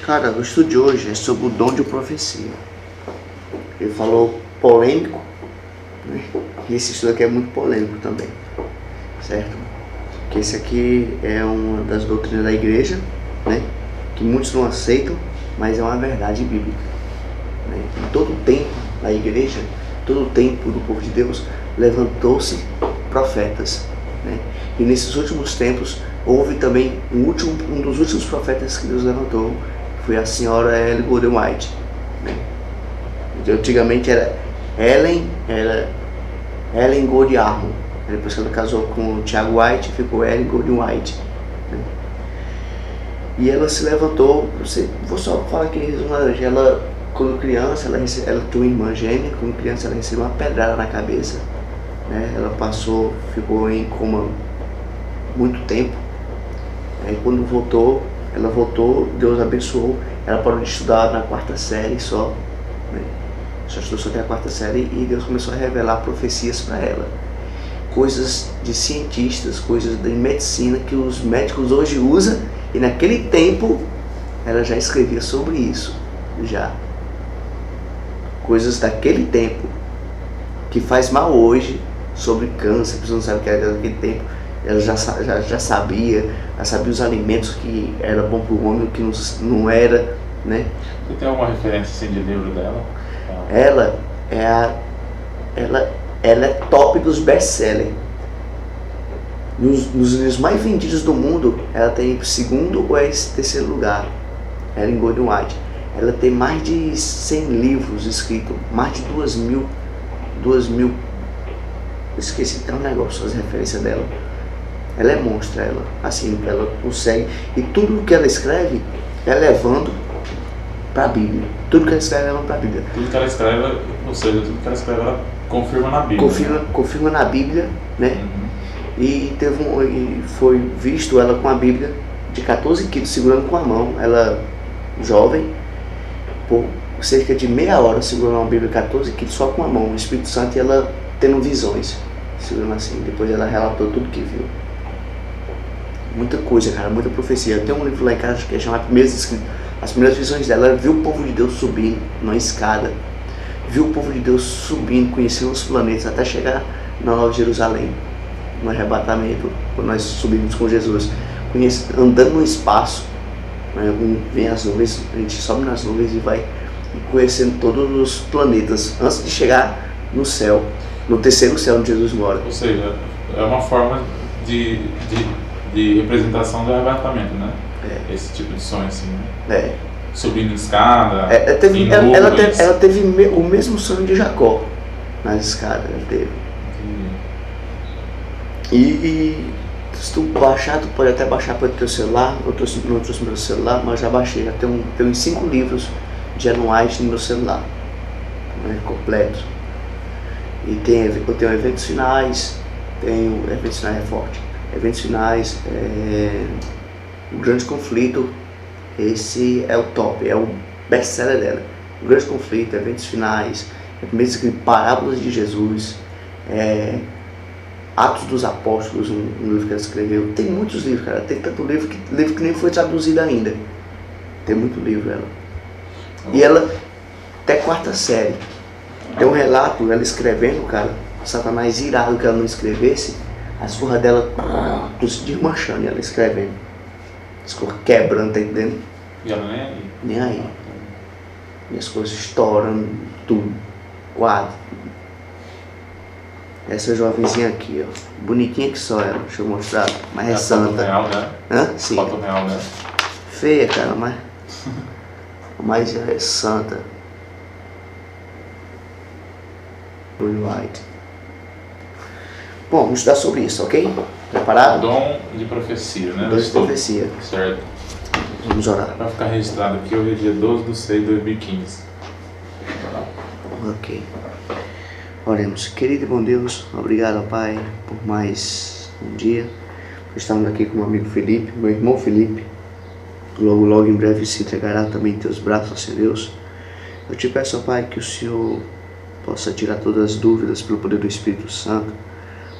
Cara, o estudo de hoje é sobre o dom de profecia. Ele falou polêmico, né? E esse estudo aqui é muito polêmico também, certo? Que esse aqui é uma das doutrinas da igreja, né? Que muitos não aceitam, mas é uma verdade bíblica, né? Em todo o tempo da igreja, todo o tempo do povo de Deus, levantou-se profetas, né? E nesses últimos tempos houve também um dos últimos profetas que Deus levantou, foi a senhora Ellen G. White, né? Antigamente era Ellen Gold Armon. Depois que ela casou com o Tiago White, ficou Ellen Gold White, né? E ela se levantou, vou só falar aqui, ela, quando criança, ela tinha uma irmã gêmea, quando criança ela recebeu uma pedrada na cabeça, né? Ela ficou em coma muito tempo. Aí quando ela voltou, Deus abençoou, ela parou de estudar na 4ª série só, né? Só estudou só até a 4ª série e Deus começou a revelar profecias para ela. Coisas de cientistas, coisas de medicina que os médicos hoje usam, e naquele tempo ela já escrevia sobre isso, já. Coisas daquele tempo, que faz mal hoje, sobre câncer, a pessoa não sabe o que era daquele tempo. Ela já sabia, ela sabia os alimentos que era bom para o homem, o que não era, né? Você tem alguma referência assim de livro dela? Ela é top dos best-sellers. Nos livros mais vendidos do mundo, ela tem 2º ou 3º lugar. Ellen Gold White. Ela tem mais de 100 livros escritos, mais de 2.000. Esqueci até um negócio, as referências dela. Ela é monstra, ela consegue. E tudo que ela escreve é levando para a Bíblia. Tudo que ela escreve é levando para a Bíblia. Tudo que ela escreve, ou seja, tudo que ela escreve, ela confirma na Bíblia. Confirma na Bíblia, né? Uhum. E foi visto ela com a Bíblia de 14 quilos, segurando com a mão. Ela, jovem, por cerca de meia hora, segurando uma Bíblia de 14 quilos só com a mão. O Espírito Santo, e ela tendo visões, segurando assim. Depois ela relatou tudo que viu. Muita coisa, cara, muita profecia. Tem um livro lá em casa que é chamado As Primeiras Visões dela. Ela viu o povo de Deus subindo numa escada, viu o povo de Deus subindo, conhecendo os planetas, até chegar na Nova Jerusalém, no arrebatamento, quando nós subimos com Jesus, andando no espaço, né? Vem as nuvens, a gente sobe nas nuvens e vai conhecendo todos os planetas, antes de chegar no céu, no 3º céu onde Jesus mora. Ou seja, é uma forma de representação do arrebatamento, né? Esse tipo de sonho assim, né? Subindo escada, ela teve o mesmo sonho de Jacó nas escadas, ela teve. E se tu baixar, tu pode até baixar para o teu celular. Eu não trouxe meu celular, mas já baixei, já tenho uns 5 livros de Ellen White no meu celular, né, completo. E eu tenho eventos finais, eventos finais é forte. Eventos finais, o Grande Conflito, esse é o top, é o best-seller dela. O Grande Conflito, eventos finais, Parábolas de Jesus, Atos dos Apóstolos, um livro que ela escreveu. Tem muitos livros, cara, tem tanto livro que nem foi traduzido ainda. Tem muito livro ela. E ela, até 4ª série, tem um relato, ela escrevendo, cara, Satanás irado que ela não escrevesse, as forras dela se desmanchando e ela escrevendo. As coisas quebrando, tá entendendo? E ela nem aí? Nem aí. E as coisas estourando, tudo. Quadro. Essa jovenzinha aqui, ó. Bonitinha que só ela, deixa eu mostrar. Mas é santa. Foto real, né? Sim. Foto real, né? Feia, cara, mas é santa. White. Bom, vamos estudar sobre isso, ok? Preparado? Dom de profecia, né? Dom de profecia. Certo. Vamos orar. Vai ficar registrado aqui, hoje é dia 12/6/2015. Ok. Oremos. Querido e bom Deus, obrigado, Pai, por mais um dia. Estamos aqui com meu amigo Felipe, meu irmão Felipe. Logo em breve se entregará também em teus braços, Senhor Deus. Eu te peço, Pai, que o Senhor possa tirar todas as dúvidas pelo poder do Espírito Santo,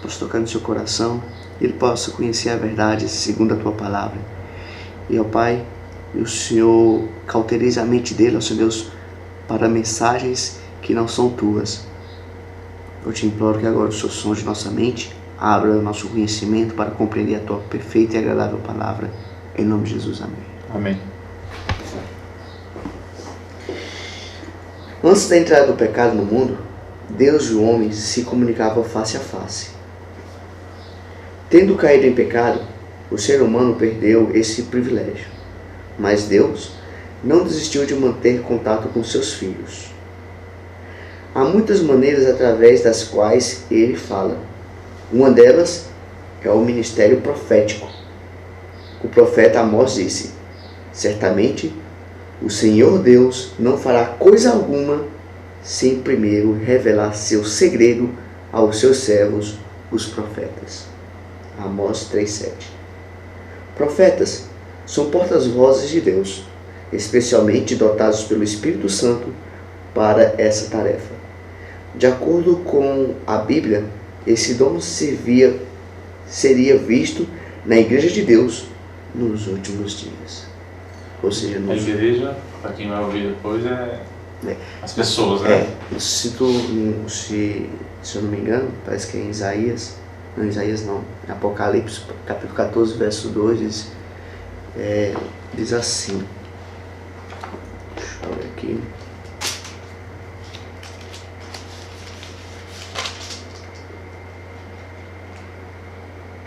possa tocar no seu coração, e ele possa conhecer a verdade segundo a tua palavra. E, ó Pai, E o Senhor cauterize a mente dele, ó Senhor Deus, para mensagens que não são tuas. Eu te imploro que agora o Senhor sonde nossa mente, abra o nosso conhecimento para compreender a tua perfeita e agradável palavra. Em nome de Jesus, amém. Amém. Antes da entrada do pecado no mundo, Deus e o homem se comunicavam face a face. Tendo caído em pecado, o ser humano perdeu esse privilégio. Mas Deus não desistiu de manter contato com seus filhos. Há muitas maneiras através das quais ele fala. Uma delas é o ministério profético. O profeta Amós disse: certamente o Senhor Deus não fará coisa alguma sem primeiro revelar seu segredo aos seus servos, os profetas. Amós 3,7. Profetas são portas-vozes de Deus, especialmente dotados pelo Espírito Santo para essa tarefa. De acordo com a Bíblia, esse dom seria visto na Igreja de Deus nos últimos dias. Ou seja, a igreja, para quem vai ouvir depois, as pessoas, né? Se eu não me engano, parece que é em Isaías. Não, Isaías não. Apocalipse, capítulo 14, verso 2, diz assim. Deixa eu ver aqui.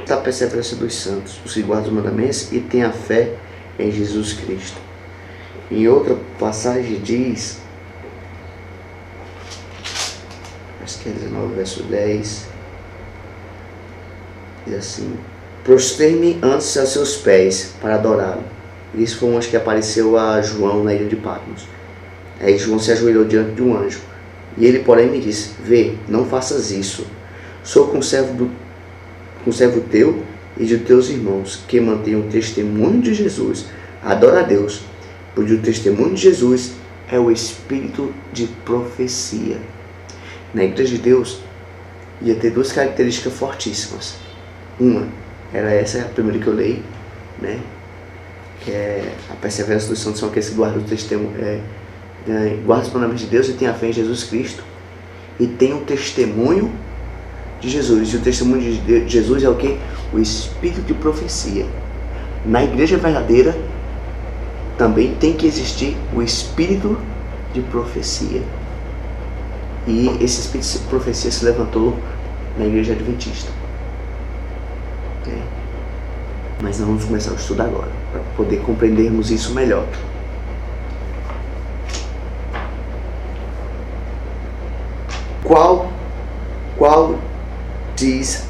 Da perseverança dos santos, os que guardam os mandamentos e têm a fé em Jesus Cristo. Em outra passagem diz, acho que é 19, verso 10, diz assim: prosterne antes a seus pés para adorá-lo. Isso foi acho que apareceu a João na ilha de Patmos. Aí João se ajoelhou diante de um anjo, e ele porém me disse: vê, não faças isso, sou conservo teu e de teus irmãos, que mantêm o testemunho de Jesus. Adora a Deus, pois o testemunho de Jesus é o espírito de profecia. Na Igreja de Deus ia ter duas características fortíssimas. Uma era essa, a primeira que eu leio, né? Que é a perseverança dos santos, são aqueles que guardam o testemunho, guardam os mandamentos de Deus e têm a fé em Jesus Cristo e tem o testemunho de Jesus. E o testemunho de Jesus é o que? O espírito de profecia. Na igreja verdadeira também tem que existir o espírito de profecia. E esse espírito de profecia se levantou na igreja adventista. Mas nós vamos começar o estudo agora, para poder compreendermos isso melhor. Qual diz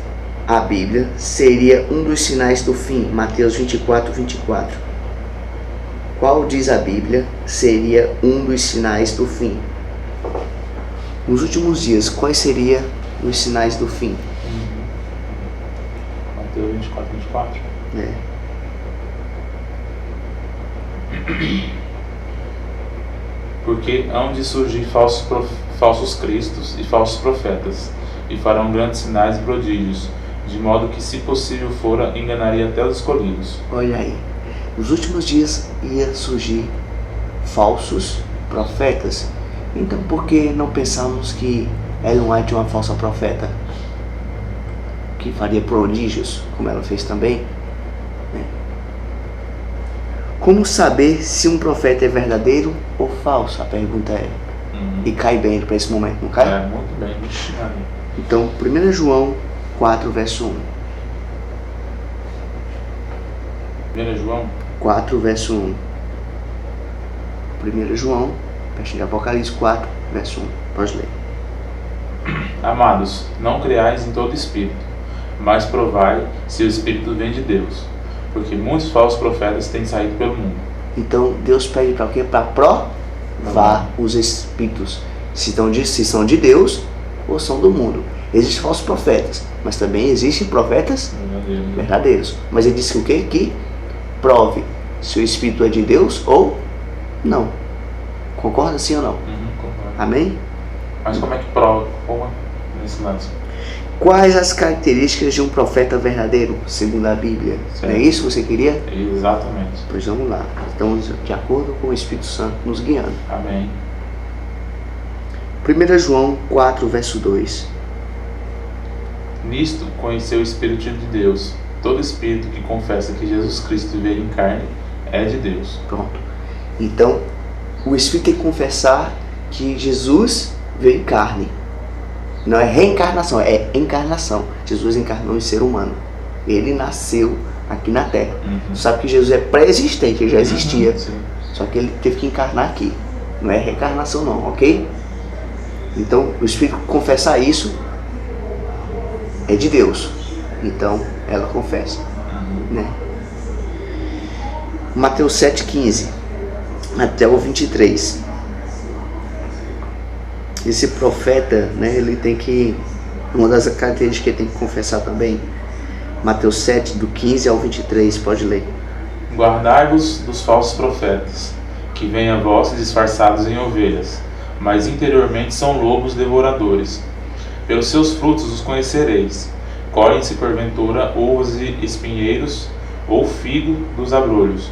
a Bíblia seria um dos sinais do fim? Mateus 24, 24. Qual diz a Bíblia seria um dos sinais do fim? Nos últimos dias, quais seriam os sinais do fim? Mateus 24, 24. Porque hão de surgir falsos cristos e falsos profetas, e farão grandes sinais e prodígios, de modo que, se possível fora, enganaria até os escolhidos. Olha aí, nos últimos dias ia surgir falsos profetas. Então, por que não pensamos que Ellen White é uma falsa profeta que faria prodígios, como ela fez também? Como saber se um profeta é verdadeiro ou falso? A pergunta é. E cai bem para esse momento, não cai? Muito bem. Então, 1 João 4, verso 1. 1 João 4, verso 1. 1 João, pertinho de Apocalipse 4, verso 1. Pode ler. Amados, não creais em todo espírito, mas provai se o espírito vem de Deus, porque muitos falsos profetas têm saído pelo mundo. Então, Deus pede para o quê? Para provar os espíritos, se são de Deus ou são do mundo. Existem falsos profetas, mas também existem profetas verdadeiros. Mas ele disse o quê? Que prove se o espírito é de Deus ou não. Concorda sim ou não? Concordo. Amém? Mas como é que prova? Como nesse lance? Quais as características de um profeta verdadeiro, segundo a Bíblia? Certo. Não é isso que você queria? Exatamente. Pois vamos lá. Estamos de acordo com o Espírito Santo nos guiando. Amém. 1 João 4, verso 2. Nisto conheceu o Espírito de Deus. Todo espírito que confessa que Jesus Cristo veio em carne é de Deus. Pronto. Então, o Espírito tem que confessar que Jesus veio em carne. Não é reencarnação, é encarnação. Jesus encarnou em ser humano. Ele nasceu aqui na Terra. Você sabe que Jesus é pré-existente, ele já existia. Sim. Só que ele teve que encarnar aqui. Não é reencarnação não, ok? Então, o Espírito confessar isso é de Deus. Então, ela confessa. Né? Mateus 7,15 até o 23. Esse profeta, né, ele tem que... Uma das características que ele tem que confessar também, Mateus 7, do 15 ao 23, pode ler. Guardai-vos dos falsos profetas, que vêm a vós disfarçados em ovelhas, mas interiormente são lobos devoradores. Pelos seus frutos os conhecereis. Colhem-se porventura uvas e espinheiros, ou figo dos abrolhos.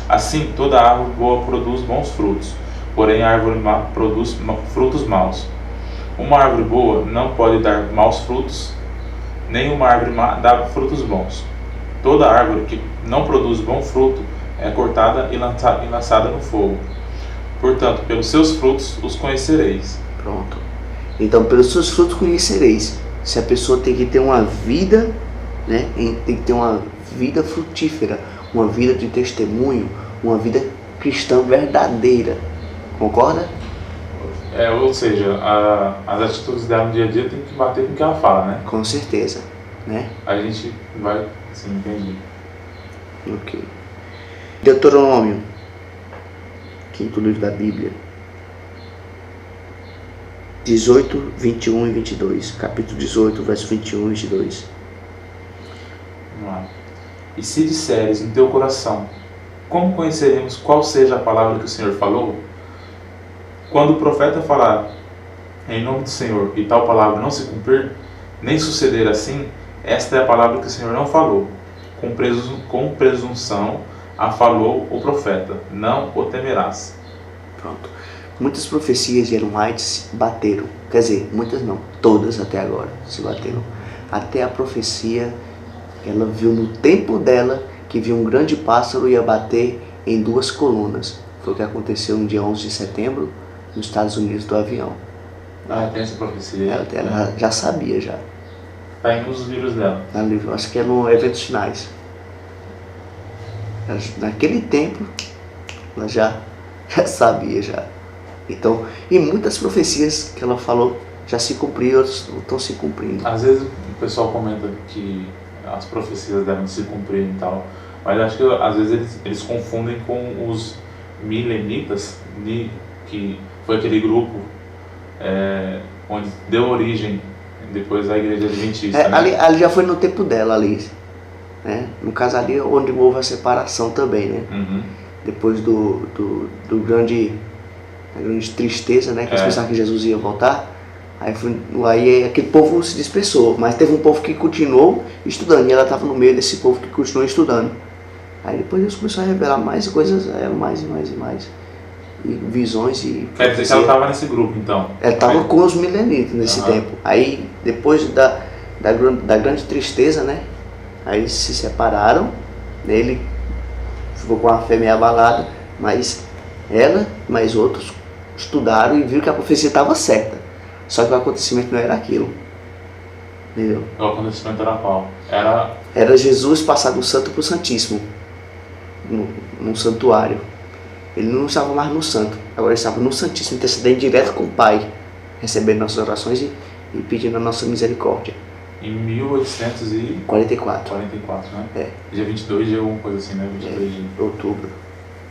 Assim toda árvore boa produz bons frutos, porém a árvore má produz frutos maus. Uma árvore boa não pode dar maus frutos, nem uma árvore má dá frutos bons. Toda árvore que não produz bom fruto é cortada e lançada no fogo. Portanto, pelos seus frutos os conhecereis. Pronto. Então, pelos seus frutos conhecereis. Se a pessoa tem que ter uma vida, né, tem que ter uma vida frutífera, uma vida de testemunho, uma vida cristã verdadeira. Concorda? Ou seja, as atitudes dela no dia a dia tem que bater com o que ela fala, né? Com certeza, né? A gente vai... Sim, entendi. Ok. Deuteronômio, quinto livro da Bíblia, 18, 21 e 22. Capítulo 18, verso 21 e 22. Vamos lá. E se disseres em teu coração, como conheceremos qual seja a palavra que o Senhor falou? Quando o profeta falar em nome do Senhor e tal palavra não se cumprir, nem suceder assim, esta é a palavra que o Senhor não falou. Com presunção a falou o profeta, não o temerás. Pronto. Muitas profecias de Ellen White se bateram. Quer dizer, muitas não, todas até agora se bateram. Até a profecia, ela viu no tempo dela que viu um grande pássaro ia bater em duas colunas. Foi o que aconteceu no dia 11 de setembro nos Estados Unidos do avião. Tem essa profecia. Ela já sabia já. Está em um dos livros dela. Acho que é no Eventos Finais. Naquele tempo, ela já sabia já. Então, e muitas profecias que ela falou já se cumpriram, estão se cumprindo. Às vezes o pessoal comenta que as profecias devem se cumprir e tal, mas acho que às vezes eles confundem com os milenitas, que foi aquele grupo onde deu origem depois à igreja adventista. Né? Ali já foi no tempo dela ali, né? No caso ali onde houve a separação também, né? Uhum. Depois do grande tristeza, né? Que eles pensavam que Jesus ia voltar. Aí aquele povo se dispersou, mas teve um povo que continuou estudando, e ela estava no meio desse povo que continuou estudando. Aí depois Deus começou a revelar mais coisas, mais e mais e mais. E visões e... Quer dizer que ela estava nesse grupo, então? Ela estava com os milenitas nesse tempo. Aí, depois da grande tristeza, né? Aí eles se separaram, ele ficou com a fé meio abalada, mas ela, mais outros, estudaram e viram que a profecia estava certa. Só que o acontecimento não era aquilo. Entendeu? O acontecimento era qual? Era Jesus passar do santo para o santíssimo, num santuário. Ele não estava mais no santo, agora ele estava no santíssimo, intercedendo direto com o Pai, recebendo nossas orações e pedindo a nossa misericórdia. Em 1844, né? Dia 22 de alguma coisa assim, né? 22 de outubro.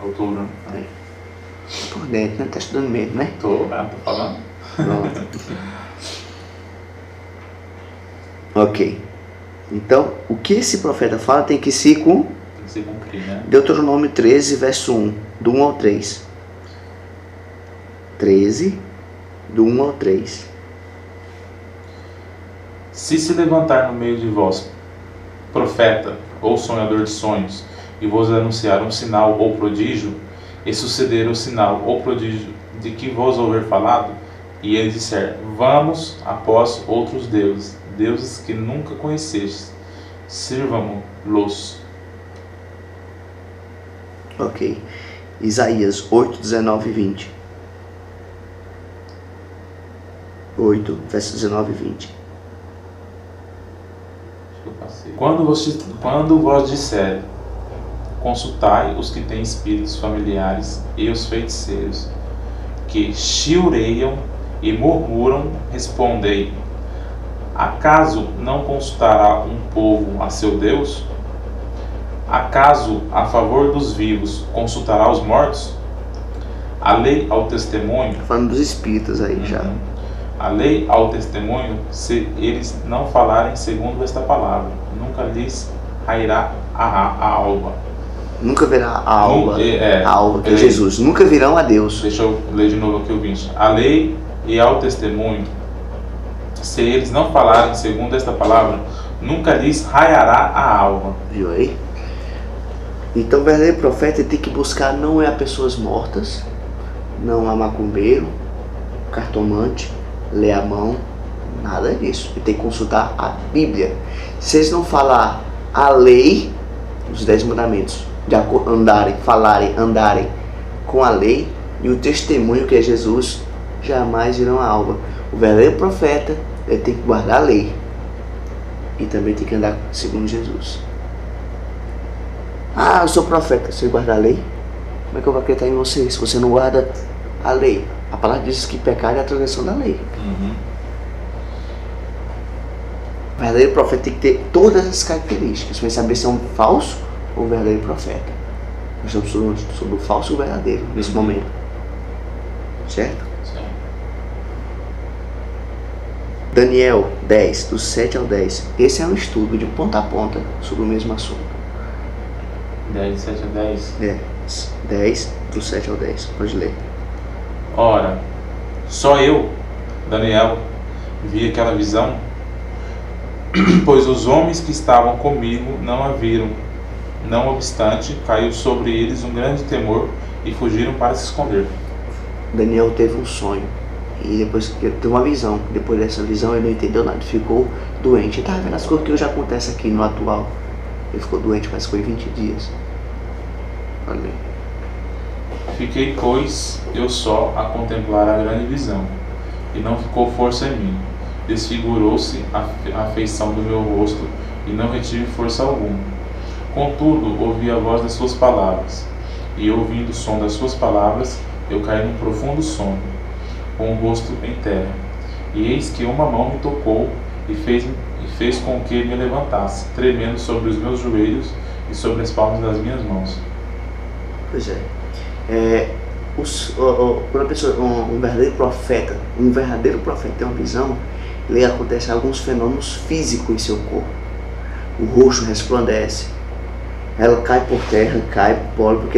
Outubro, né? Por dentro, né? Tá estudando mesmo, né? Tô falando. Pronto. Ok. Então, o que esse profeta fala tem que se cumprir, né? Deuteronômio 13, verso 1, do 1 ao 3. 13, do 1 ao 3. Se levantar no meio de vós profeta ou sonhador de sonhos, e vos anunciar um sinal ou prodígio, e suceder o sinal ou prodígio de que vos houver falado, e ele disser, vamos após outros deuses, deuses que nunca conhecestes, sirvamo-los. Ok. Isaías 8, 19 e 20. 8, versos 19 e 20. Quando vos disserem, consultai os que têm espíritos familiares e os feiticeiros, que chilreiam e murmuram, respondei, acaso não consultará um povo a seu Deus? Acaso a favor dos vivos consultará os mortos? A lei ao testemunho... Falando dos espíritas aí já. A lei ao testemunho, se eles não falarem segundo esta palavra, nunca lhes rairá a alba. Nunca verá a alba, a alba que é Jesus. Nunca virão a Deus. Deixa eu ler de novo aqui o 20. A lei e ao testemunho, se eles não falarem segundo esta palavra, nunca lhes raiará a alba. Viu aí? Então o verdadeiro profeta tem que buscar não é a pessoas mortas, não a macumbeiro, cartomante, ler a mão, nada disso. Ele tem que consultar a Bíblia. Se eles não falar a lei, os 10 mandamentos, de andarem com a lei e o testemunho que é Jesus, jamais irão a alba. O verdadeiro profeta, ele tem que guardar a lei e também tem que andar segundo Jesus. Ah, eu sou profeta, você guarda a lei? Como é que eu vou acreditar em você se você não guarda a lei? A palavra diz que pecar é a transgressão da lei. O verdadeiro profeta tem que ter todas essas características para saber se é um falso ou um verdadeiro profeta. Nós estamos sobre o falso e o verdadeiro nesse momento. Certo? Sim. Daniel 10, do 7 ao 10. Esse é um estudo de ponta a ponta sobre o mesmo assunto. 10, 7 a 10? 10, do 7 ao 10. Pode ler. Ora, só eu, Daniel, vi aquela visão, pois os homens que estavam comigo não a viram. Não obstante, caiu sobre eles um grande temor e fugiram para se esconder. Daniel teve um sonho e depois teve uma visão. Depois dessa visão ele não entendeu nada, ficou doente. Ele estava vendo as coisas que hoje acontecem aqui no atual. Ele ficou doente, mas foi 20 dias. Olha aí. Fiquei, pois, eu só a contemplar a grande visão, e não ficou força em mim. Desfigurou-se a feição do meu rosto, e não retive força alguma. Contudo, ouvi a voz das suas palavras, e ouvindo o som das suas palavras, eu caí num profundo sono, com o rosto em terra. E eis que uma mão me tocou e fez com que me levantasse, tremendo sobre os meus joelhos e sobre as palmas das minhas mãos. Pois é. Quando a pessoa, um verdadeiro profeta tem uma visão, ele acontece alguns fenômenos físicos em seu corpo. O rosto resplandece, ela cai por terra, cai por pó, porque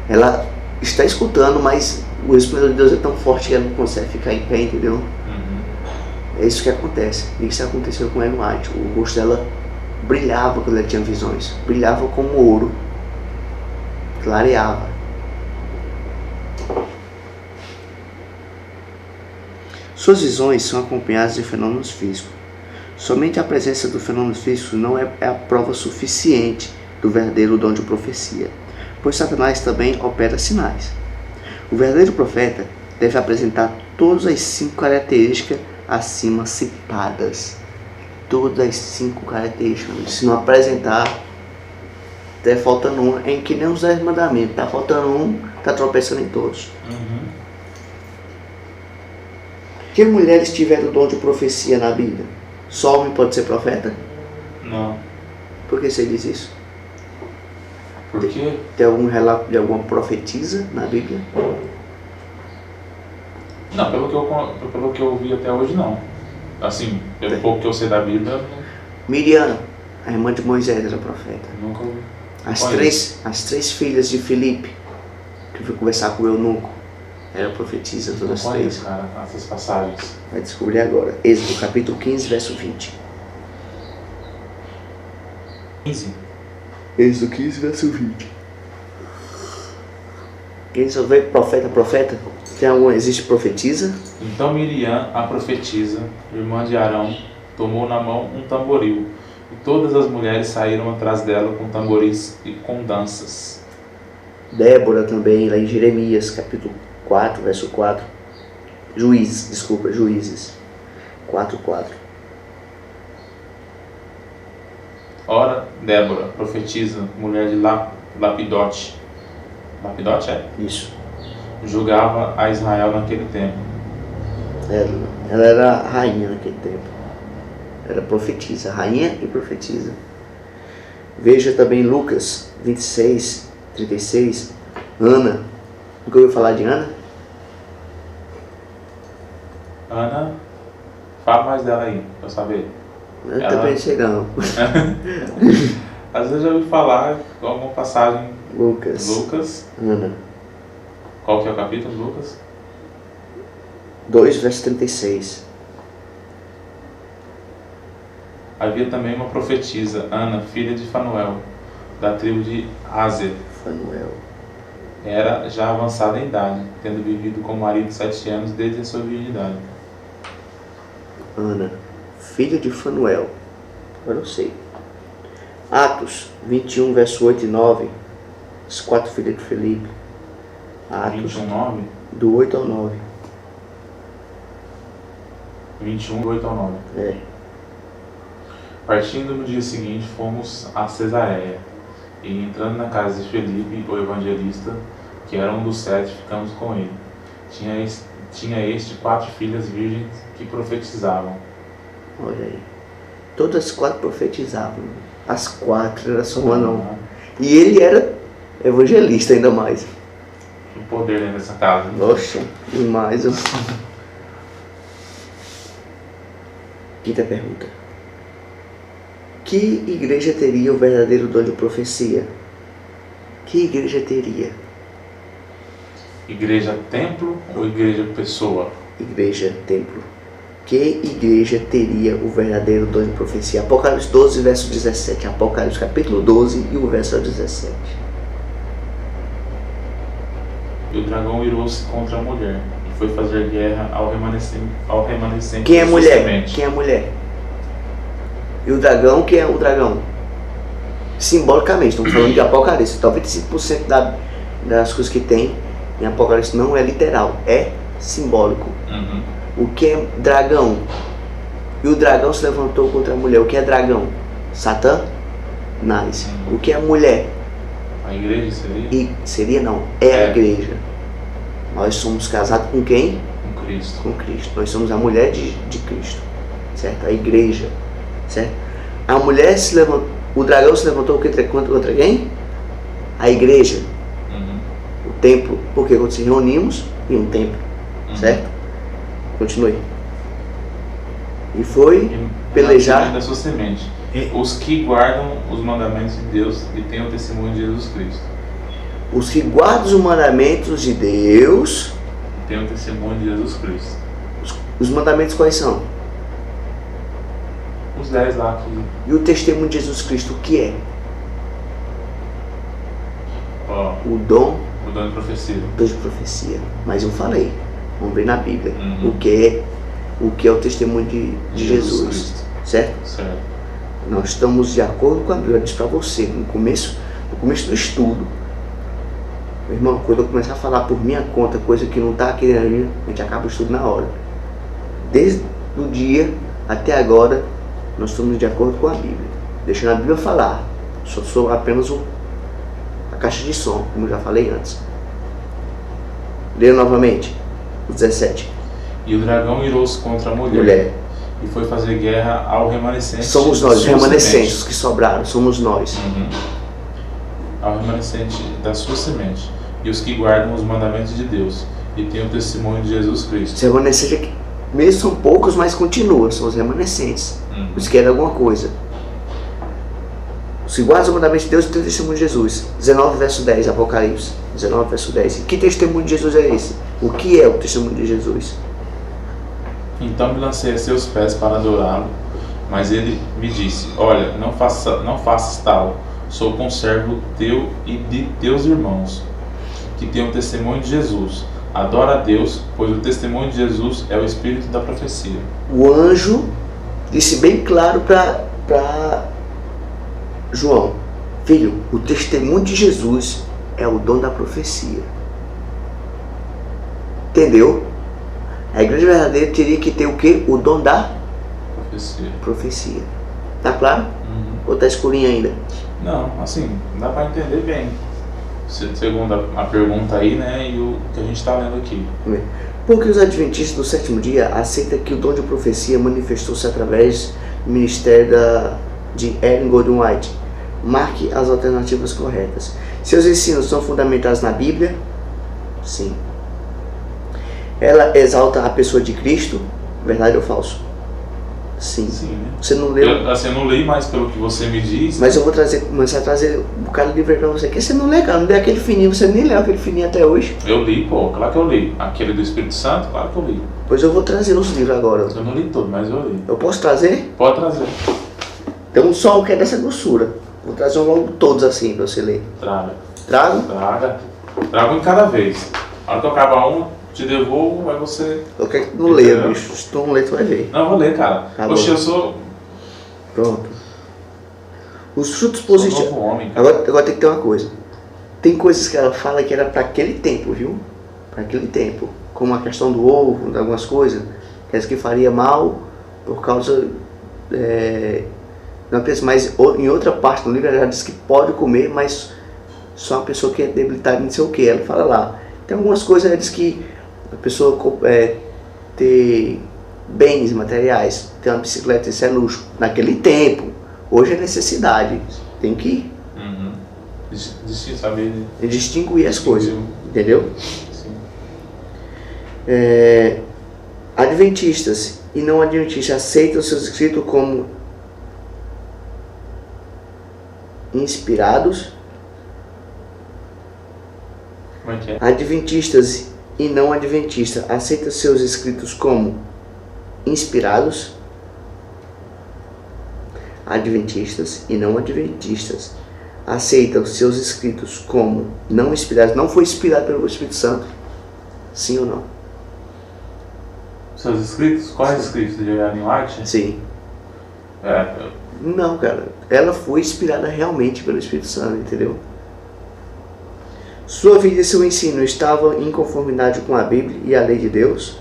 ela está escutando, mas o esplendor de Deus é tão forte que ela não consegue ficar em pé, entendeu? É isso que acontece. Isso aconteceu com Ellen White. O rosto dela brilhava quando ela tinha visões, brilhava como ouro, clareava. Suas visões são acompanhadas de fenômenos físicos. Somente a presença do fenômeno físico não é a prova suficiente do verdadeiro dom de profecia, pois Satanás também opera sinais. O verdadeiro profeta deve apresentar todas as 5 características acima citadas. Todas as 5 características. Se não apresentar, está faltando um. É que nem os 10 mandamentos. Está faltando um, está tropeçando em todos. Que mulheres tiveram o dom de profecia na Bíblia? Só homem pode ser profeta? Não. Por que você diz isso? Por quê? Tem algum relato de alguma profetisa na Bíblia? Não, pelo que eu vi até hoje, não. Assim, pelo pouco que eu sei da Bíblia... Miriam, a irmã de Moisés, era profeta. Nunca ouvi. As três filhas de Filipe, que foi conversar com o eunuco, Ela profetiza Não todas as três. conheço, cara, essas passagens. Vai descobrir agora. Êxodo capítulo 15, verso 20. 15. Êxodo 15, verso 20. Quem só vê profeta? Tem algum, existe profetisa? Então Miriam, a profetisa, irmã de Arão, tomou na mão um tamboril, e todas as mulheres saíram atrás dela com tamboris e com danças. Débora também, lá em Jeremias, capítulo 4, verso 4. Juízes 4:4. Ora, Débora, profetisa, mulher de Lapidote. Lapidote é? Isso. Julgava a Israel naquele tempo. Ela era rainha naquele tempo. Era profetisa, rainha e profetisa. Veja também Lucas 26, 36. Ana. Nunca ouviu falar de Ana? Ana, fala mais dela aí, pra eu saber. Eu também sei não. Às vezes eu já ouvi falar de alguma passagem. Lucas. Ana. Qual que é o capítulo, Lucas? 2, verso 36. Havia também uma profetisa, Ana, filha de Fanuel, da tribo de Aser. Fanuel. Era já avançada em idade, tendo vivido com o marido 7 anos desde a sua virgindade. Ana, filha de Fanuel. Agora eu sei. Atos 21, verso 8 e 9. As 4 filhas de Felipe. Atos 21:9? do 8 ao 9. 21, do 8 ao 9. É. Partindo no dia seguinte, fomos a Cesareia, e entrando na casa de Felipe, o evangelista, que era um dos 7, ficamos com ele. Tinha este 4 filhas virgens que profetizavam. Olha aí. Todas as 4 profetizavam. As 4, era só uma não. E ele era evangelista ainda mais. O poder dentro dessa casa. Nossa, demais. Quinta pergunta. Que igreja teria o verdadeiro dom de profecia? Que igreja teria? Igreja templo ou igreja pessoa? Igreja templo. Que igreja teria o verdadeiro dom de profecia? Apocalipse 12, verso 17. Apocalipse capítulo 12 e o verso 17. E o dragão irou-se contra a mulher e foi fazer guerra ao remanescente. Quem é da sua mulher? semente. Quem é mulher? E o dragão, quem é o dragão? Simbolicamente, estamos falando de Apocalipse. 95% das coisas que tem em Apocalipse não é literal, é simbólico. Uhum. O que é dragão? E o dragão se levantou contra a mulher. O que é dragão? Satã? Nice. O que é mulher? A igreja seria? E seria não, é a igreja. Nós somos casados com quem? Com Cristo. Com Cristo. Nós somos a mulher de Cristo, certo? A igreja, certo? A mulher se levantou, o dragão se levantou contra quem? A igreja. Uhum. O templo, porque quando se reunimos em um templo, certo? Continue. E foi pelejar da sua semente. Os que guardam os mandamentos de Deus e têm o testemunho de Jesus Cristo. Os que guardam os mandamentos de Deus. Tem o testemunho de Jesus Cristo. Os mandamentos quais são? Os 10 lá que... E o testemunho de Jesus Cristo, o que é? Ó, o dom de profecia. de profecia. Mas eu falei, vamos ver na Bíblia, Uhum. o que é o testemunho de Jesus, Cristo. certo? Certo. Nós estamos de acordo com a Bíblia. Eu disse para você, no começo do estudo, meu irmão, quando eu começar a falar por minha conta, coisa que não está aqui na Bíblia, a gente acaba o estudo na hora. Desde o dia até agora, nós estamos de acordo com a Bíblia. Deixando a Bíblia falar. Só sou apenas a caixa de som, como eu já falei antes. Leia novamente, o 17. E o dragão irou-se contra a mulher. E foi fazer guerra ao remanescente. Somos nós, os da sua remanescentes, semente. os que sobraram, somos nós. Uhum. Ao remanescente da sua semente. E os que guardam os mandamentos de Deus e têm o testemunho de Jesus Cristo. Os remanescentes aqui, mesmo são poucos, mas continuam, são os remanescentes. Uhum. Os que querem alguma coisa. Os que guardam os mandamentos de Deus e têm o testemunho de Jesus. 19, verso 10, Apocalipse. 19, verso 10. E que testemunho de Jesus é esse? O que é o testemunho de Jesus? Então me lancei a seus pés para adorá-lo, mas ele me disse: Olha, não faças tal. Sou conservo teu e de teus irmãos, que têm o testemunho de Jesus. Adora a Deus, pois o testemunho de Jesus é o espírito da profecia. O anjo disse bem claro para João: Filho, o testemunho de Jesus é o dom da profecia. Entendeu? A igreja verdadeira teria que ter o quê? O dom da profecia. Tá claro? Uhum. Ou tá escurinho ainda? Não, assim, dá para entender bem. Segundo a pergunta aí, né, e o que a gente está lendo aqui. Porque os adventistas do sétimo dia aceitam que o dom de profecia manifestou-se através do ministério de Ellen Gordon White. Marque as alternativas corretas. Seus ensinos são fundamentados na Bíblia? Sim. Ela exalta a pessoa de Cristo? Verdade ou falso? Sim. Sim, né? Você não leu? Eu não li, mas pelo que você me diz... Mas eu vou começar a trazer um bocado de livro aí pra você. Que você não lê, cara. Não lê aquele fininho. Você nem leu aquele fininho até hoje. Eu li, pô. Claro que eu li. Aquele do Espírito Santo, claro que eu li. Pois eu vou trazer os livros agora. Eu não li todo, mas eu li. Eu posso trazer? Pode trazer. Tem um só que é dessa grossura. Vou trazer logo todos assim pra você ler. Traga. Trago? Traga um cada vez. A hora que eu acabar um, te devolvo, aí você... Eu quero que tu não leia, bicho. Se tu não ler, tu vai ver. Não, eu vou ler, cara. Tá Poxa, bom. eu sou... Pronto. Os frutos Sou positivos. novo homem, cara. Agora tem que ter uma coisa. Tem coisas que ela fala que era para aquele tempo, viu? Para aquele tempo. Como a questão do ovo, de algumas coisas. Que faria mal por causa... não penso, mas em outra parte do livro ela diz que pode comer, mas só uma pessoa que é debilitada, não sei o que. Ela fala lá. Tem algumas coisas, ela diz que a pessoa ter bens materiais, ter uma bicicleta, isso é luxo. Naquele tempo, hoje é necessidade. Tem que saber distinguir as coisas, entendeu? Sim. Adventistas e não adventistas aceitam seus escritos como inspirados. Como é que é? Adventistas e não adventistas aceitam seus escritos como inspirados. Adventistas e não adventistas aceitam seus escritos como não inspirados. Não foi inspirado pelo Espírito Santo? Sim ou não? Seus escritos? Quais escritos? De Ellen White? Sim. Não, cara. Ela foi inspirada realmente pelo Espírito Santo, entendeu? Sua vida e seu ensino estavam em conformidade com a Bíblia e a lei de Deus?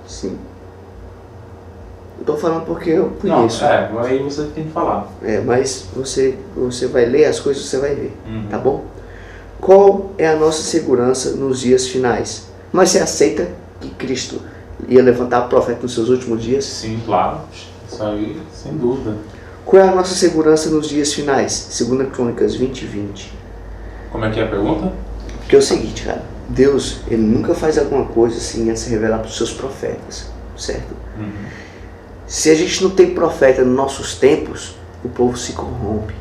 Sim. Eu estou falando porque eu conheço. Não, aí você tem que falar. Mas você vai ler as coisas, você vai ver. Uhum. Tá bom? Qual é a nossa segurança nos dias finais? Mas você aceita que Cristo ia levantar profeta nos seus últimos dias? Sim, claro. Isso aí, sem dúvida. Qual é a nossa segurança nos dias finais? 2 Crônicas 20:20. Como é que é a pergunta? Porque é o seguinte, cara. Deus, ele nunca faz alguma coisa assim a se revelar para os seus profetas, certo? Uhum. Se a gente não tem profeta nos nossos tempos, o povo se corrompe,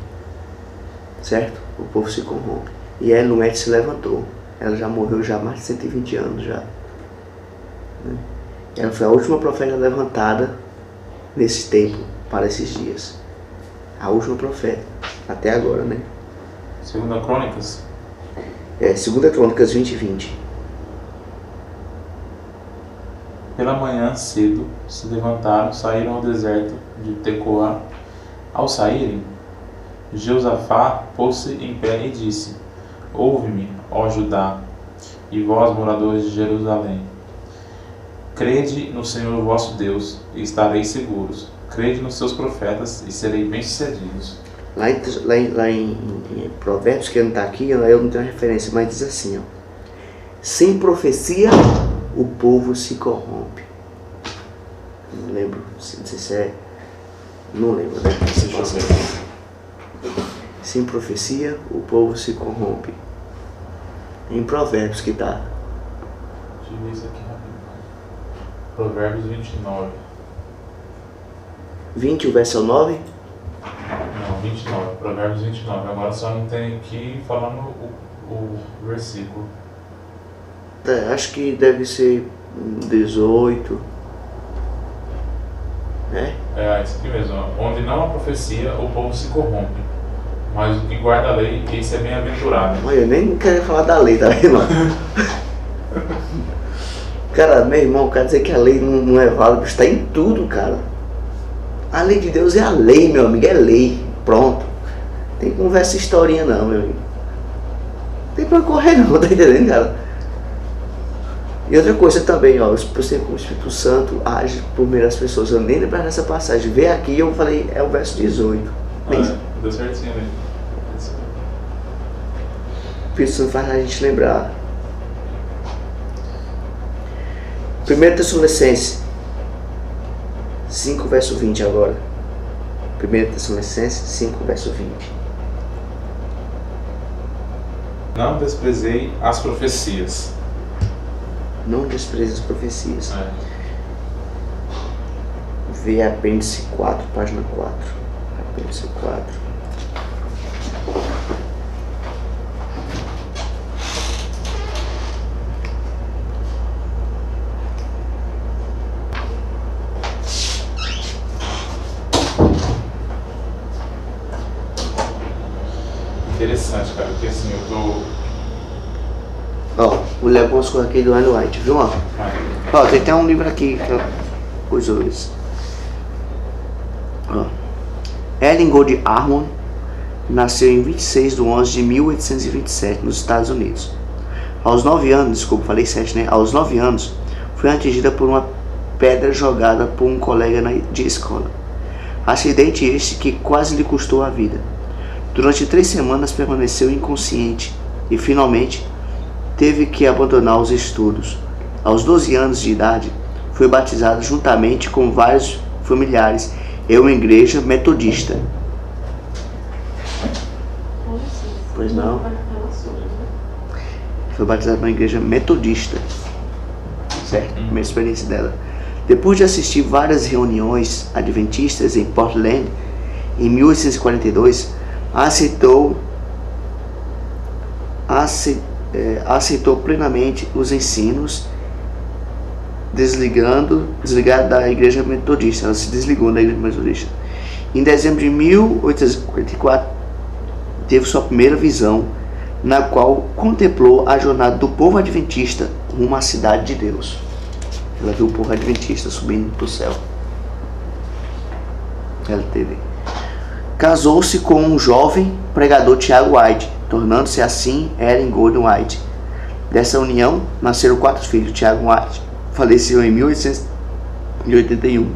certo? O povo se corrompe. E Ellen White se levantou. Ela já morreu já há mais de 120 anos já. Ela foi a última profeta levantada nesse tempo, para esses dias. A última profeta, até agora, né? 2 Crônicas? 2 Crônicas 20:20. Pela manhã cedo se levantaram, saíram ao deserto de Tecoa. Ao saírem, Jeosafá pôs-se em pé e disse: Ouve-me, ó Judá, e vós, moradores de Jerusalém. Crede no Senhor vosso Deus, e estareis seguros. Crede nos seus profetas, e sereis bem-sucedidos. Lá em Provérbios, que não está aqui, eu não tenho referência, mas diz assim, ó: sem profecia, o povo se corrompe. Não lembro, não sei se é... Não lembro, né? Sem profecia, o povo se corrompe. Em Provérbios que está. Deixa eu ver isso aqui rapidinho. Provérbios 29. 20, o verso 9? Não, 29. Provérbios 29. Agora só não tem aqui falando o versículo. Acho que deve ser 18. Né? Isso aqui mesmo. Onde não há profecia, o povo se corrompe. Mas o que guarda a lei, esse é bem-aventurado. Olha, eu nem quero falar da lei, tá vendo? Cara, meu irmão, quer dizer que a lei não é válida, está em tudo, cara. A lei de Deus é a lei, meu amigo, é lei. Pronto. Tem conversa historinha não, meu amigo. Não tem pra correr não, tá entendendo, cara? E outra coisa também, ó, por ser como o Espírito Santo age por meio das pessoas. Eu nem lembro dessa passagem. Vê aqui, eu falei, é o verso 18. Deu certinho ali. O Espírito Santo faz a gente lembrar. 1 Tessalonicenses 5, verso 20 agora. 1 Tessalonicenses 5, verso 20. Não desprezei as profecias. Não despreze as profecias. Vê apêndice 4, página 4. Apêndice 4. Interessante, cara, porque assim, eu tô... Ó, vou ler algumas coisas aqui do Ellen White, viu? Ó, tem até um livro aqui que eu usou isso. Ó. Ellen Gold Harmon nasceu em 26 de 11 de 1827 nos Estados Unidos. Aos 9 anos, desculpa, falei 7, né? Aos 9 anos, foi atingida por uma pedra jogada por um colega de escola. Acidente este que quase lhe custou a vida. Durante 3 semanas permaneceu inconsciente e finalmente teve que abandonar os estudos. Aos 12 anos de idade, foi batizado juntamente com vários familiares em uma igreja metodista. Pois não. Foi batizado numa igreja metodista. Certo? Primeira experiência dela. Depois de assistir várias reuniões adventistas em Portland, em 1842, aceitou plenamente os ensinos, desligado da igreja metodista. Ela se desligou da igreja metodista. Em dezembro de 1844, teve sua primeira visão, na qual contemplou a jornada do povo adventista rumo à cidade de Deus. Ela viu o povo adventista subindo para o céu. Ela teve. Casou-se com um jovem pregador, Tiago White, tornando-se assim Ellen Gold White. Dessa união nasceram 4 filhos. Tiago White faleceu em 1881.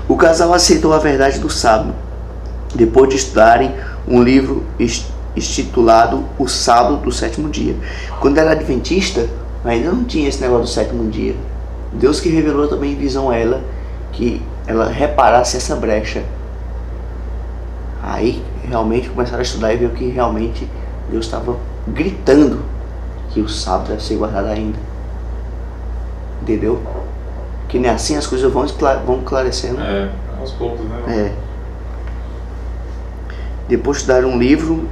O casal aceitou a verdade do sábado, depois de estudarem um livro intitulado O Sábado do Sétimo Dia. Quando era adventista, ainda não tinha esse negócio do sétimo dia. Deus que revelou também em visão a ela, que ela reparasse essa brecha. Aí realmente começaram a estudar e viu que realmente Deus estava gritando que o sábado deve ser guardado ainda. Entendeu? Que nem assim as coisas vão esclarecendo. Aos poucos, né? Depois de estudar um livro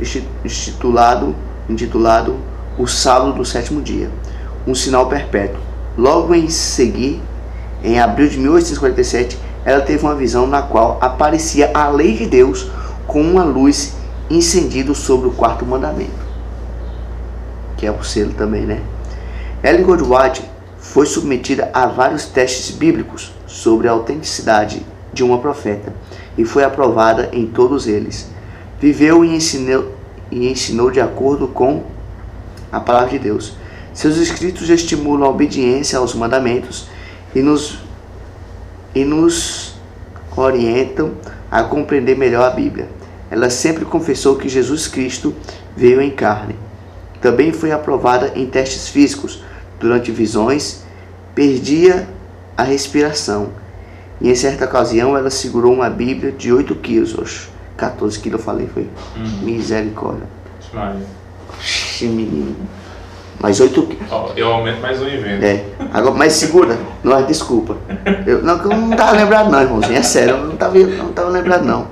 intitulado O Sábado do Sétimo Dia, um sinal perpétuo. Logo em seguir, em abril de 1847, ela teve uma visão na qual aparecia a lei de Deus com uma luz incendida sobre o 4º mandamento, que é o selo também, né? Ellen Gold White foi submetida a vários testes bíblicos sobre a autenticidade de uma profeta e foi aprovada em todos eles. Viveu e ensinou de acordo com a palavra de Deus. Seus escritos estimulam a obediência aos mandamentos e nos orientam a compreender melhor a Bíblia. Ela sempre confessou que Jesus Cristo veio em carne. Também foi aprovada em testes físicos. Durante visões, perdia a respiração. E em certa ocasião, ela segurou uma Bíblia de 8 quilos. 14 quilos eu falei, foi? Misericórdia. Menino. Mais 8 quilos. Eu aumento mais um evento. Agora, mas segura. Não, desculpa. Eu não estava lembrado não, irmãozinho. É sério, eu não estava lembrado não.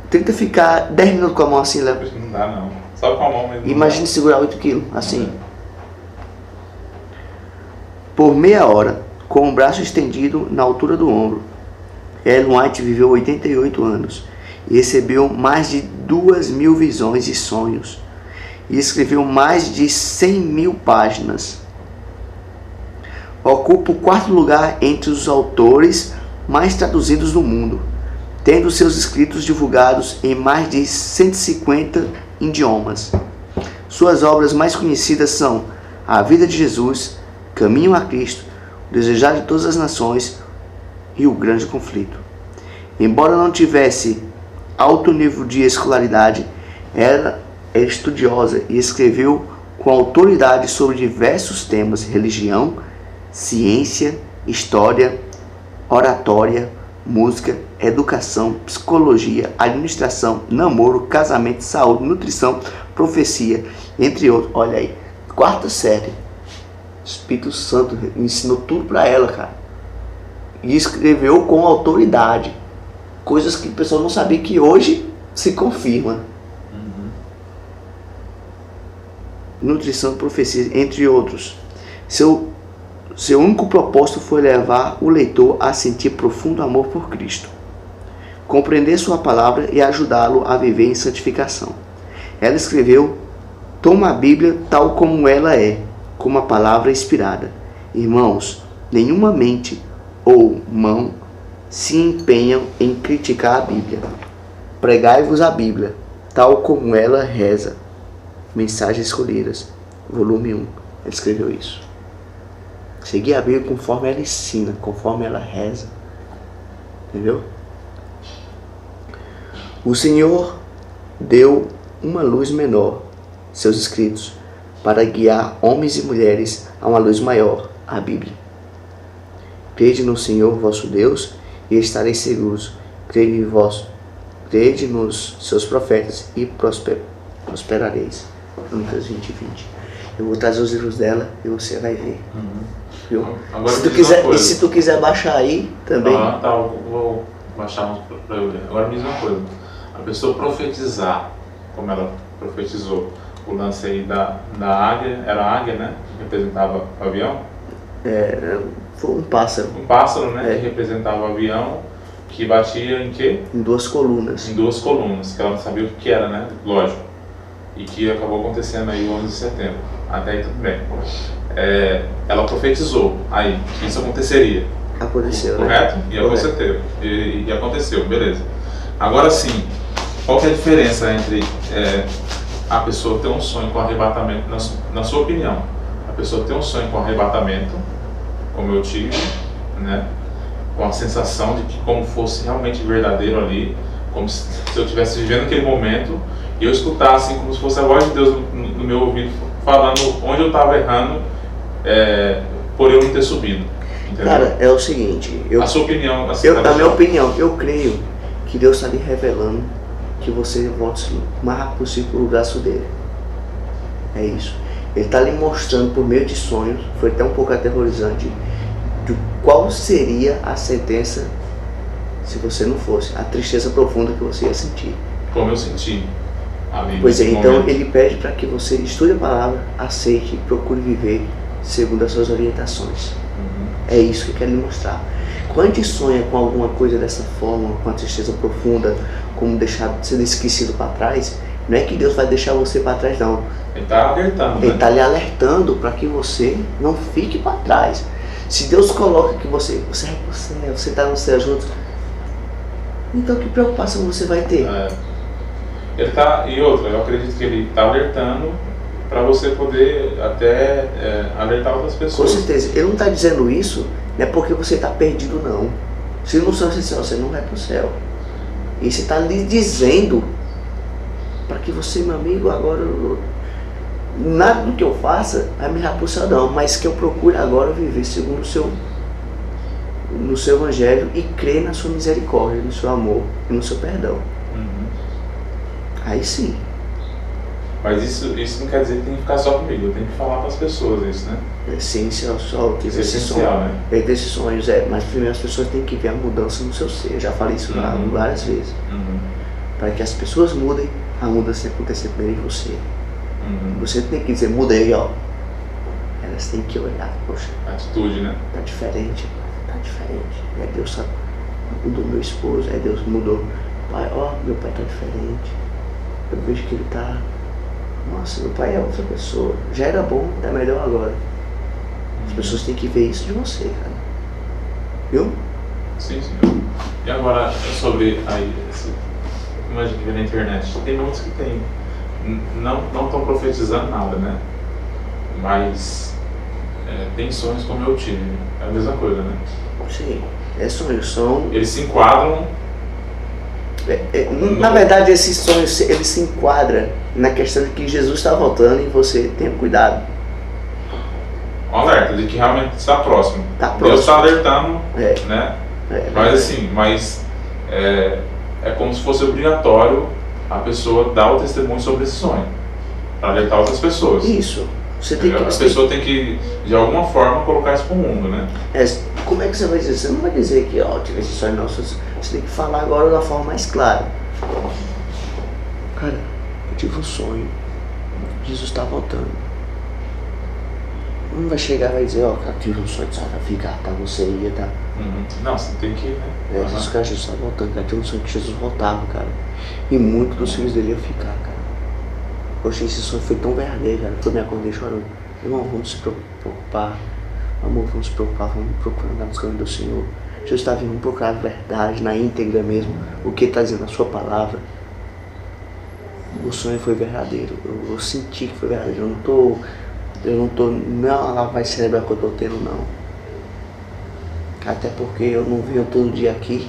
Tenta ficar 10 minutos com a mão assim, leva. Não dá não. Só com a mão mesmo. Imagina segurar 8 quilos, assim. por meia hora, com o braço estendido na altura do ombro. Ellen White viveu 88 anos e recebeu mais de 2.000 visões e sonhos e escreveu mais de 100.000 páginas. Ocupa o quarto lugar entre os autores mais traduzidos do mundo, tendo seus escritos divulgados em mais de 150 idiomas. Suas obras mais conhecidas são A Vida de Jesus, Caminho a Cristo, O Desejar de Todas as Nações e O Grande Conflito. Embora não tivesse alto nível de escolaridade, ela é estudiosa e escreveu com autoridade sobre diversos temas: religião, ciência, história, oratória, música, educação, psicologia, administração, namoro, casamento, saúde, nutrição, profecia, entre outros. Olha aí, quarta série. Espírito Santo ensinou tudo para ela, cara. E escreveu com autoridade. Coisas que o pessoal não sabia, que hoje se confirma. Nutrição, profecia, entre outros. Seu único propósito foi levar o leitor a sentir profundo amor por Cristo, compreender sua palavra e ajudá-lo a viver em santificação. Ela escreveu: toma a Bíblia tal como ela é, como a palavra inspirada. Irmãos, nenhuma mente ou mão se empenham em criticar a Bíblia. Pregai-vos a Bíblia tal como ela reza. Mensagens Escolhidas, volume 1. Ela escreveu isso. Seguir a Bíblia conforme ela ensina, conforme ela reza. Entendeu? O Senhor deu uma luz menor, seus escritos, para guiar homens e mulheres a uma luz maior, a Bíblia. Crede no Senhor vosso Deus e estareis seguros. Crede nos seus profetas e prosperareis. Lucas 20:20. Eu vou trazer os livros dela e você vai ver. Viu? Agora Se tu quiser, e se tu quiser baixar aí também. Tá, eu vou baixar uns para eu ler. Agora me diz uma coisa. A pessoa profetizar, como ela profetizou, o lance aí da águia, era a águia, né? Que representava o avião? Foi um pássaro. Um pássaro, né? Que representava o avião, que batia em quê? Em duas colunas. Em duas colunas, que ela não sabia o que era, né? Lógico. E que acabou acontecendo aí o 11 de setembro. Até aí tudo bem. Ela profetizou aí que isso aconteceria. Aconteceu, correto? né? E aconteceu, beleza. Agora sim, qual que é a diferença entre a pessoa ter um sonho com arrebatamento, na sua opinião? A pessoa ter um sonho com arrebatamento, como eu tive, né? Com a sensação de que como fosse realmente verdadeiro ali, como se eu estivesse vivendo aquele momento e eu escutasse como se fosse a voz de Deus no meu ouvido falando onde eu estava errando, por eu não ter subido. Entendeu? Cara, é o seguinte, a sua opinião, a minha opinião, eu creio que Deus está lhe revelando que você volte o mais rápido possível para o braço dele. É isso. Ele está lhe mostrando por meio de sonhos, foi até um pouco aterrorizante, de qual seria a sentença se você não fosse, a tristeza profunda que você ia sentir. Como eu senti. Pois é, então ele pede para que você estude a palavra, aceite e procure viver segundo as suas orientações. É isso que eu quero lhe mostrar. Quando a gente sonha com alguma coisa dessa forma, com a tristeza profunda, como deixar ser esquecido para trás, não é que Deus vai deixar você para trás, não. Ele está alertando. Ele está lhe alertando para que você não fique para trás. Se Deus coloca que você está no céu junto, então que preocupação você vai ter? Ele tá, e outra, eu acredito que ele está alertando para você poder até alertar outras pessoas. Com certeza. Ele não está dizendo isso, não é porque você está perdido, não. Se não são céu, você não vai para o céu. E você está lhe dizendo para que você, meu amigo, agora nada do que eu faça vai me levar para o céu, não, mas que eu procure agora viver segundo no seu evangelho e crer na sua misericórdia, no seu amor e no seu perdão. Aí sim. Mas isso não quer dizer que tem que ficar só comigo, eu tenho que falar para as pessoas isso, né? Sim, só teve é esse sonho, né? Teve esses sonhos, mas primeiro as pessoas têm que ver a mudança no seu ser. Eu já falei isso várias vezes. Para que as pessoas mudem, a mudança tem que acontecer primeiro em você. Você tem que dizer, mudei, ó. elas têm que olhar, poxa, Atitude, né? tá diferente. Aí Deus mudou meu esposo, aí Deus mudou. Pai, meu pai tá diferente. Eu vejo que ele tá... Nossa, meu pai é outra pessoa. Já era bom, tá melhor agora. As pessoas têm que ver isso de você, cara. Viu? Sim, senhor. E agora, sobre aí, como a gente vê na internet, tem muitos que tem, não estão profetizando nada, né? Mas tem sonhos como eu tive. É a mesma coisa, né? Sim, sonhos são... Eles se enquadram... Na verdade, esses sonhos, ele se enquadra na questão de que Jesus está voltando e você tenha cuidado. Um alerta de que realmente está próximo. Deus está alertando, né? Mas assim, é como se fosse obrigatório a pessoa dar o testemunho sobre esse sonho, para alertar outras pessoas. Isso. A pessoa tem que, de alguma forma, colocar isso para o mundo, né? Como é que você vai dizer? Você não vai dizer que eu tive esse sonho, não. Você tem que falar agora da forma mais clara. Cara, eu tive um sonho. Jesus está voltando. Não vai chegar e vai dizer, cara, tive um sonho, sabe, vai ficar, tá? Você ia, tá? Não, você tem que, né? Cara, Jesus está voltando, cara. Tive um sonho que Jesus voltava, cara. E muitos dos filhos dele iam ficar, cara. Poxa, esse sonho foi tão verdadeiro, cara, que eu me acordei chorando. Irmão, vamos se preocupar. Amor, vamos se preocupar, vamos procurar andar nos caminhos do Senhor. Jesus está vindo procurar a verdade, na íntegra mesmo, o que está dizendo a sua palavra. O sonho foi verdadeiro, eu senti que foi verdadeiro. Não é uma lavagem cerebral que eu estou tendo, não. Até porque eu não venho todo dia aqui,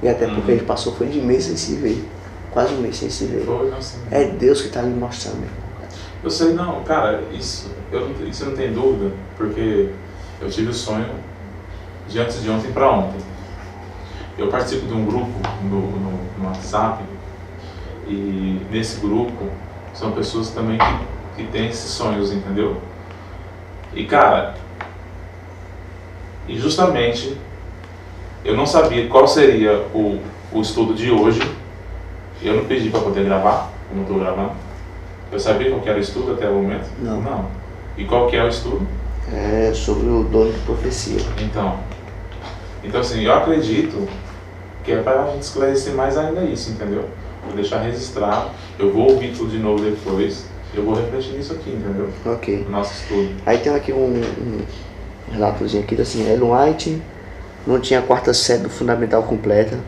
e até porque ele passou foi de mês sem se ver. Quase um mês sem se ver. É Deus que está me mostrando, meu irmão. Eu sei, não, cara, isso não tem dúvida, porque eu tive o sonho de antes de ontem para ontem. Eu participo de um grupo no WhatsApp, e nesse grupo são pessoas também que têm esses sonhos, entendeu? E cara, justamente eu não sabia qual seria o estudo de hoje. Eu não pedi para poder gravar, como estou gravando. Eu sabia qual que era o estudo até o momento? Não. E qual que é o estudo? É sobre o dom de profecia. Então assim, eu acredito que é para a gente esclarecer mais ainda isso, entendeu? Vou deixar registrado, eu vou ouvir tudo de novo depois, eu vou refletir nisso aqui, entendeu? Ok. No nosso estudo. Aí tem aqui um relatozinho aqui, assim, Ellen White não tinha a quarta série do fundamental completa,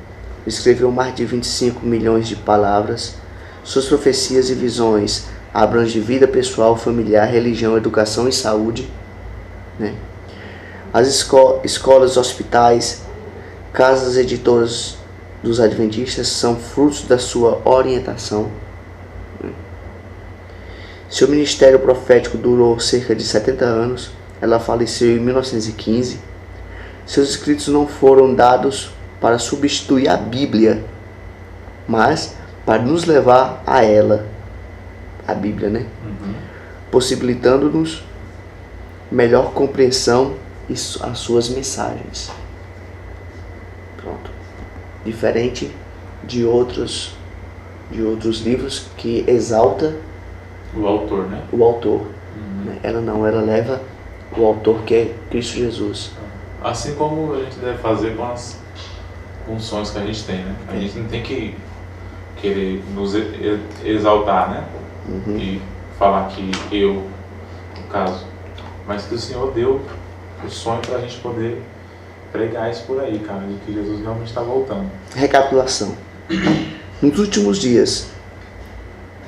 escreveu mais de 25 milhões de palavras, suas profecias e visões abrangem vida pessoal, familiar, religião, educação e saúde, né? As escolas, hospitais, casas editoras dos adventistas são frutos da sua orientação. Seu ministério profético durou cerca de 70 anos. Ela faleceu em 1915. Seus escritos não foram dados para substituir a Bíblia, mas para nos levar a ela, a Bíblia, né? Possibilitando-nos melhor compreensão e as suas mensagens. Pronto. Diferente de outros livros que exalta o autor, né? O autor. Ela não, ela leva o autor, que é Cristo Jesus. Assim como a gente deve fazer com os sonhos que a gente tem, né? A gente não tem que querer nos exaltar, né? E falar que eu, no caso, mas que o Senhor deu o sonho para a gente poder pregar isso por aí, cara, de que Jesus realmente está voltando. Recapitulação. Nos últimos dias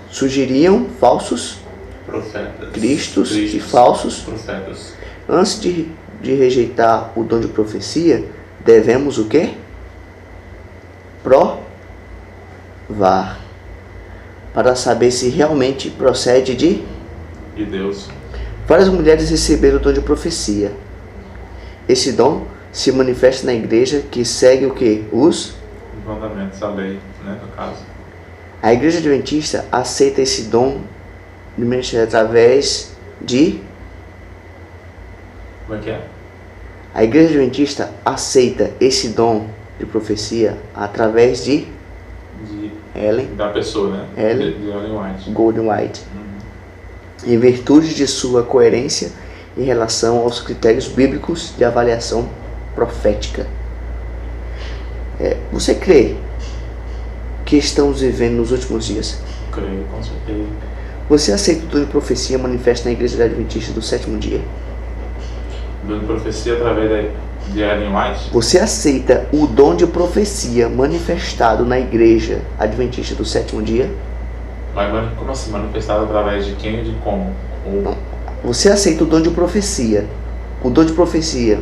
surgiriam falsos profetas, cristos e falsos profetas. Antes de rejeitar o dom de profecia, devemos o quê? Provar, para saber se realmente procede de Deus. Várias mulheres receberam o dom de profecia. Esse dom se manifesta na igreja, que segue o quê? Os mandamentos, a lei, né, no caso. A igreja adventista aceita esse dom de ministério através de... Como é que é? A igreja adventista aceita esse dom de profecia através de Ellen, da pessoa, né? De Ellen White. Golden White. Em virtude de sua coerência em relação aos critérios bíblicos de avaliação profética. Você crê que estamos vivendo nos últimos dias? Creio, com certeza. Você aceita o dom de profecia manifesto na Igreja Adventista do Sétimo Dia? Dom de profecia através de Ellen White? Você aceita o dom de profecia manifestado na Igreja Adventista do Sétimo Dia? Mas como assim? Manifestado através de quem e de como? Não. Você aceita o dom de profecia? O dom de profecia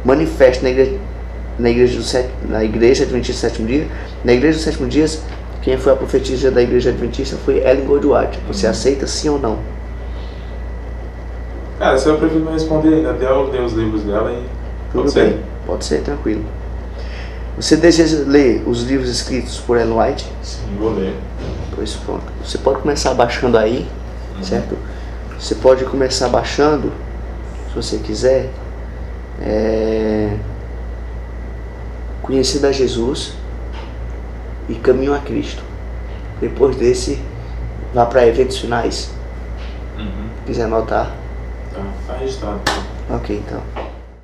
manifesto na Igreja Adventista do Sétimo Dia? Na Igreja dos Sétimo Dias, quem foi a profetisa da Igreja Adventista foi Ellen White. Você aceita sim ou não? Cara, se eu prefiro não responder ainda, até eu ler os livros dela e... Tudo bem, pode ser, tranquilo. Você deseja ler os livros escritos por Ellen White? Sim, vou ler. Pois pronto. Você pode começar baixando aí, certo? Você pode começar baixando, se você quiser, Conhecida a Jesus e Caminho a Cristo. Depois desse, vá para eventos finais. Quiser anotar? Tá registrado. Ok, então.